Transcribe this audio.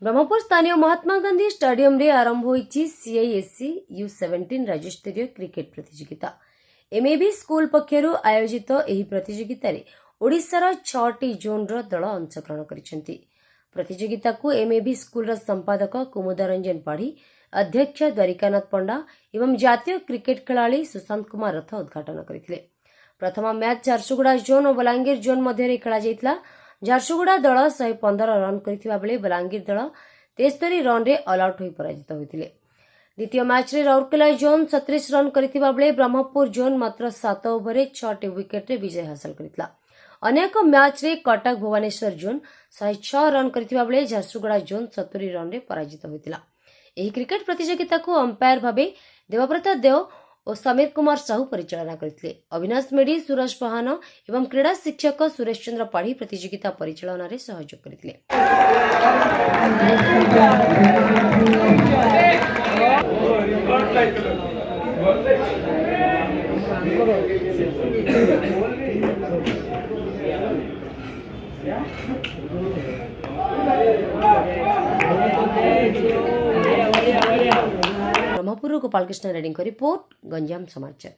ब्रह्मपुर स्थानीय महात्मा गांधी स्टाडियम रे आरंभ होईची सीआईएससी U17 राज्यस्तरीय क्रिकेट प्रतियोगिता। एमएबी स्कूल पक्षरु आयोजित एही प्रतियोगिता रे ओडिशार 6टी जोनर दल अंशग्रहण करिसेंती। प्रतियोगिता को एमएबी स्कूल संपादक कुमुद रंजन पाढ़ी, अध्यक्ष द्वारिकानाथ पंडा एवं जातीय क्रिकेट खेलाड़ी सुशांत कुमार रथ उद्घाटन करथिले। प्रथम मैच झारसुगुड़ा जोन और बलांगीर जोन मध्य खेला जाइतला। झारसुगुड़ा दल 115 रन करथिबा बेले बलांगीर दल 73 रन रे ऑल आउट होई पराजित होइतिले। द्वितीय मैच रे राउरकेला जोन 36 रन करथिबा बेले ब्रह्मपुर जोन मात्र 7 ओवर रे 6 विकेट रे विजय हासिल करथिला। अनेक मैच रे कटक भुवनेश्वर जोन 106 रन करथिबा बेले झारसुगुड़ा जोन 70 रन रे पराजित होइतिला। एही क्रिकेट प्रतियोगिता को अंपायर भाबे देवव्रत देव और समीर कुमार साहू परिचालना करथिले। अविनाश मेडी, सूरज पहान एवं क्रीड़ा शिक्षक सुरेश चंद्र पाढ़ी प्रतियोगिता परिचालन रे सहयोग करथिले। ब्रह्मपुर गोपालकृष्ण रेड्डी को रिपोर्ट, गंजाम समाचार।